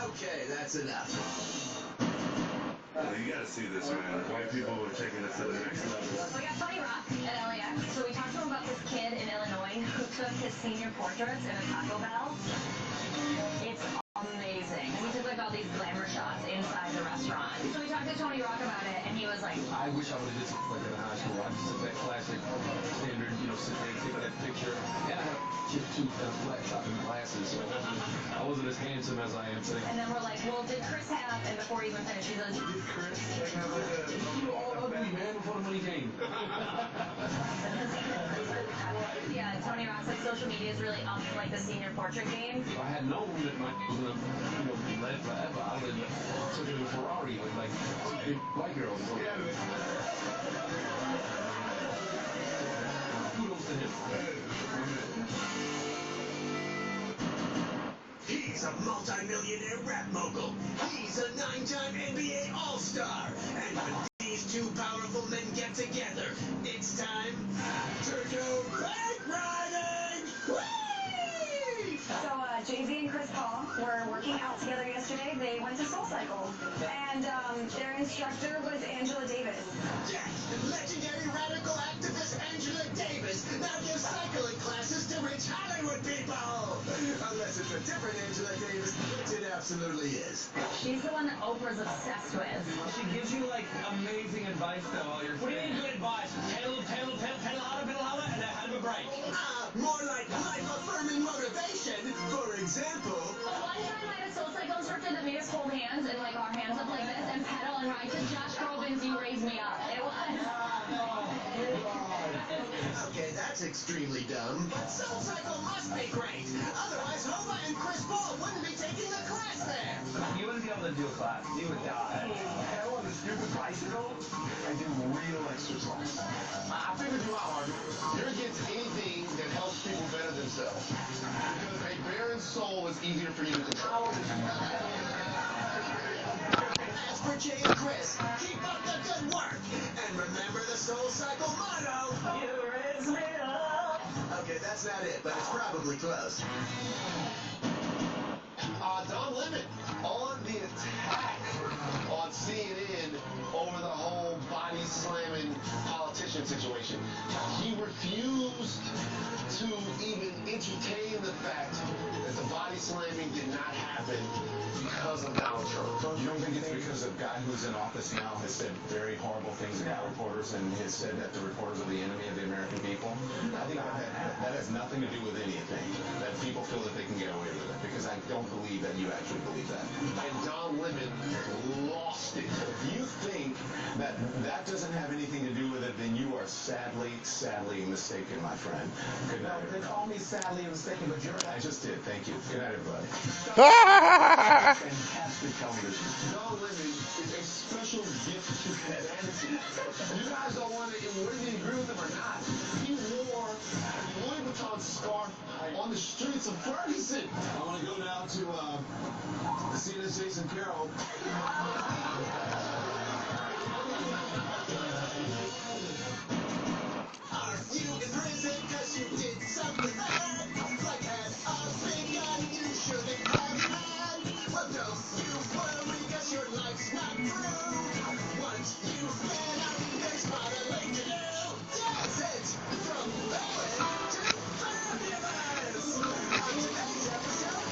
Okay, that's enough. You gotta see this, man. White people are taking this to the next level. So we got Tony Rock at LAX. So we talked to him about this kid in Illinois who took his senior portraits in a Taco Bell. It's amazing. And he took all these glamour shots inside the restaurant. So we talked to Tony Rock about it, and he was like, I wish I would have did something like that in high school. I just took that classic standard, sit there and take that picture. And I have chip tooth and a flat top and glasses, so I wasn't as handsome as I am today. and then we're like, well, did Chris have, and before he even finished, he goes, Did Chris have you were all ugly, man, before the money came. yeah, Tony Rock said social media is really up the senior portrait game. If I had known that my was gonna, be led forever, I would have took it in a Ferrari with big white girls. Kudos to him. He's a multi-millionaire rap mogul. He's a 9-time NBA All-Star. And when these two powerful men get together, it's time to do bank riding! Whee! So Jay-Z and Chris Paul were working out together yesterday. They went to SoulCycle. And their instructor was Angela Davis. Yes, legendary radical activist Angela Davis now gives cycling classes to rich Hollywood people. Unless it's a different Angela Davis, which it absolutely is. She's the one that Oprah's obsessed with. She gives you amazing advice though while you're. What do you mean good advice? Pedal harder, and have a break. More like life-affirming motivation. For example, One time I had a SoulCycle instructor that that made us hold hands and like our hands up like this and pedal, and I said, Josh Groban's You Raise Me Up. It was. Okay, that's extremely dumb. But Soul Cycle must be great. Otherwise, Hova and Chris Paul wouldn't be taking the class there. You wouldn't be able to do a class. You would die. Hell on the stupid bicycle? I do real exercise. I figured you out, Harvey. You're against anything that helps people better themselves. Because a barren soul is easier for you to control. As for Jay and Chris, keep up the good work. And remember the Soul Cycle motto. You raise me up. Okay, that's not it, but it's probably close. Don Lemon on the attack on CNN over the whole body slamming politician situation. He refused to even entertain the fact that the body slamming did not happen because of Donald Trump. You don't think it's because a guy who's in office now has said very horrible things about reporters and has said that the reporters are the enemy of the American people? I think that has nothing to do with anything, that people feel that they can get away with it, because I don't believe that you actually believe that. And Don Lemon lost it. If you think that that doesn't have anything to do with it, then you are sadly mistaken, my friend. Good night, They everybody. call me sadly mistaken, but you're I just did. Thank you. Good night, everybody. fantastic television. Don Lemon is a special gift to humanity. You guys don't want to, whether you agree with him or not, he wore a Louis Vuitton scarf on the streets of Ferguson. I want to go now to the CNS Jason Carroll. Are you in prison because you did something bad? Like had a big gun you shouldn't have had? Well, don't you worry because your life's not through. Once you've been out, there's modeling to do. That's it! From Bowen to fabulous! On today's episode,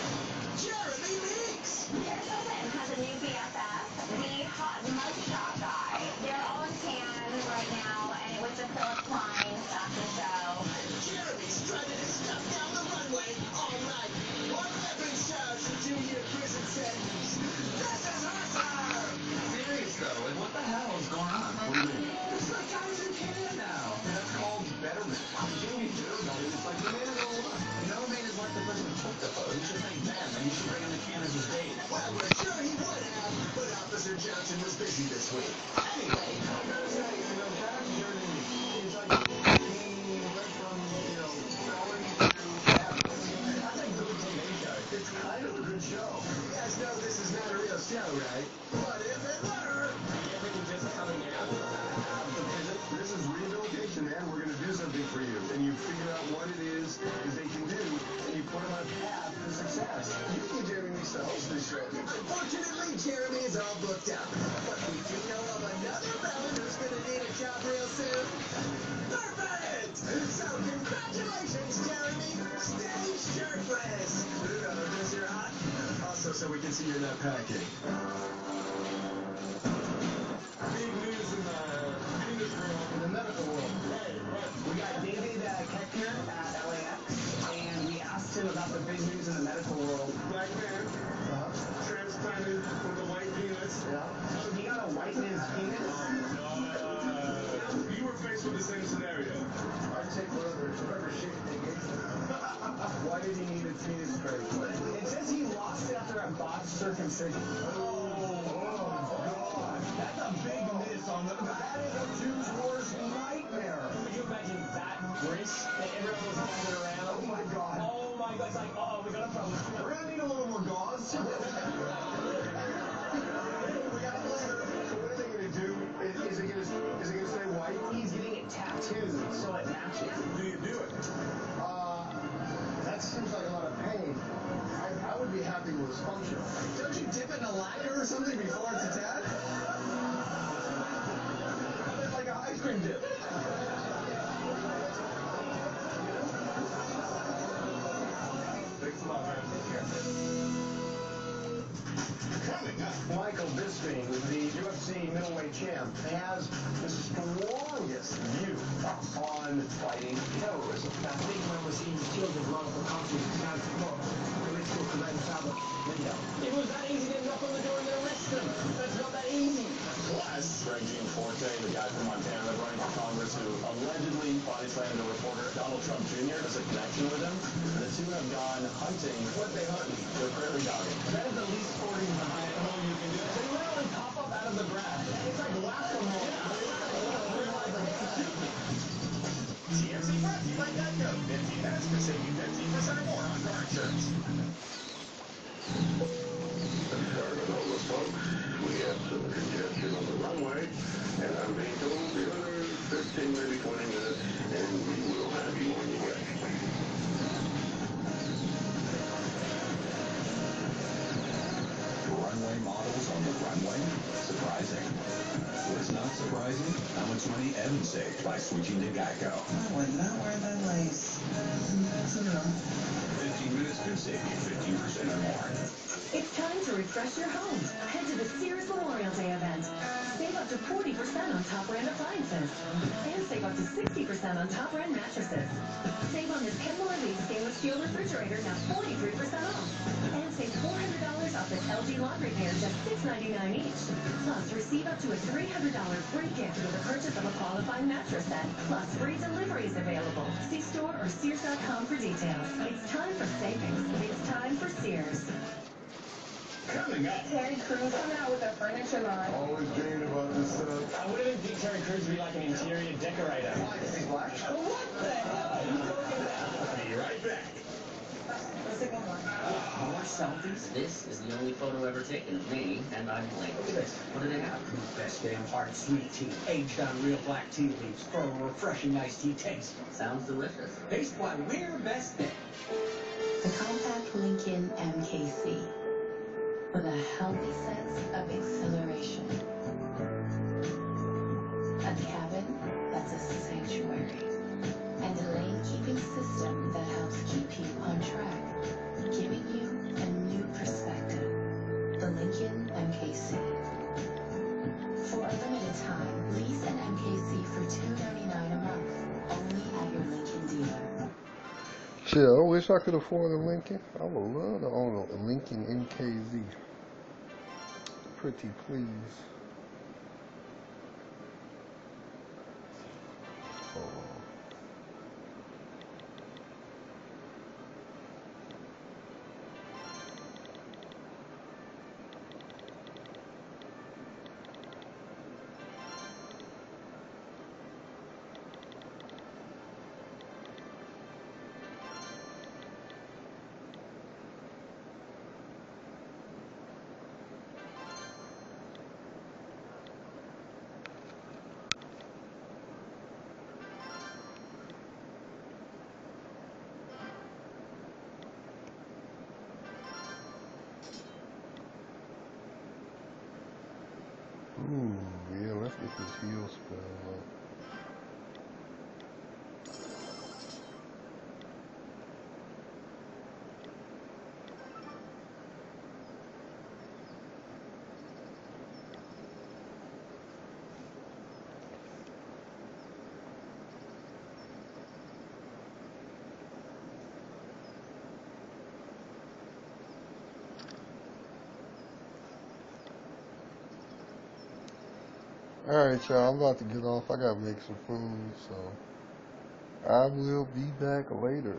Jeremy Meeks! Paris Hilton has a new BFF, the hot mugshot guy. They're all in Cannes right now, and it was the Philip Klein fashion show. Jeremy strutted his stuff down the runway all night. One weapons charge for 2-year prison sentence. This is awesome! Serious though, like what the hell is going on? What do you mean? There's like guys in Canada now. That's called betterment. Jimmy Durgan is like the man of the look. No man is like the person who took the photo. You should thank them, and you should bring him to Canada's date. Well, we're sure he would have, but Officer Johnson was busy this week. Anyway, I'm going to say, that journey is like he went from, felon to fabulous. I think the Today Show, it's kind of a good show. you guys know this is not a real show, right? But if it were, Just coming out of the prison. This is rehabilitation, man. We're going to do something for you. And you figure out what it is that they can do, and you put them on a path to success. You think Jeremy needs to host this show. unfortunately, Jeremy is all booked up. But we do know of another felon who's going to need a job real soon. Perfect! So congratulations, Jeremy. Stay shirtless. Because you're hot. Also, so we can see you're not packing. Big news in the business world, in the medical world. Hey, We got David Keckner at LAX, and we asked him about the big news in the medical world. Black man, transplanted with a white penis. So he got a white man's penis? You were faced with the same scenario. I'd take whatever shape they gave him. Why did he need a penis transplant? It says he lost it after a botched circumcision. God. That's a big miss on the... That is a Jew's worst nightmare. Could you imagine that wrist that everyone was holding around? Oh my God. Oh my God, it's like, oh, we got a problem. We're gonna need a little more gauze. We got a blister. So what are they gonna do? Is it gonna say white? He's getting it tattooed so it matches. Do you do it? That seems like a lot of pain. I would be happy with it's functional. Don't you dip it in a lacquer or something before it's attached? Like an ice cream dip. Thanks a lot, man. Coming up, Michael Bisping, the UFC middleweight champ, has the strongest strongest view on fighting terrorism. I think when we see children run up the country, it's time to go. Political correctness out the window. It was that easy to knock on the door and then arrest them. That's not that easy. Plus, Greg Gianforte, the guy from Montana running for Congress who allegedly body slammed a reporter, Donald Trump Jr., has a connection with him. The two have gone hunting. What they hunting? They're prairie dogging. That is the least sporting behind all you can do. They literally pop up out of the grass. It's like whack-a-mole. TMC brought to you by Geico. 50 minutes for saving 15% or more on car insurance. Sorry about all the folks. We have some congestion on the runway, and I'm being told the other 15, maybe 20 minutes, and we will have you on your way. Runway models on the runway? Surprising. What's not surprising? How much money Evan saved by switching to Geico. I would not wear that lace. That's enough. 15 minutes could save you 15% or more. It's time to refresh your home. Head to the Sears Memorial Day event. Save up to 40% on top brand appliances. And save up to 60% on top brand mattresses. Save on this Kenmore Elite stainless steel refrigerator, now 43% off. And save $400 off this LG laundry pair, just $6.99 each. Plus, receive up to a $300 free gift with the purchase of a qualifying mattress set. Plus, free delivery is available. See store or Sears.com for details. It's time for savings. It's time for Sears. Coming up. Terry Crews coming out with a furniture line. Always dreamed about this stuff. I would have think Terry Crews would be like an interior decorator. Why? Is he black? What the hell are you talking about? Be right back. More selfies? This is the only photo ever taken of me, and I'm late. Look at this. What do they have? Best damn hard sweet tea, aged on real black tea leaves for a refreshing iced tea taste. Sounds delicious. Taste why we're best bet. The compact Lincoln MKC with a healthy sense of exhilaration. A cabin that's a sanctuary. And a lane-keeping system that helps keep you on track, giving you a new perspective. The Lincoln MKC. For a limited time, lease an MKC for $299 a month, only at your Lincoln dealer. Shit, I wish I could afford a Lincoln. I would love to own a Lincoln MKZ. Pretty please. Ooh, yeah, let's get this heel spell up. Alright, y'all, I'm about to get off. I gotta make some food, so I will be back later.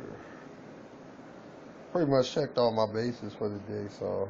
Pretty much checked all my bases for the day, so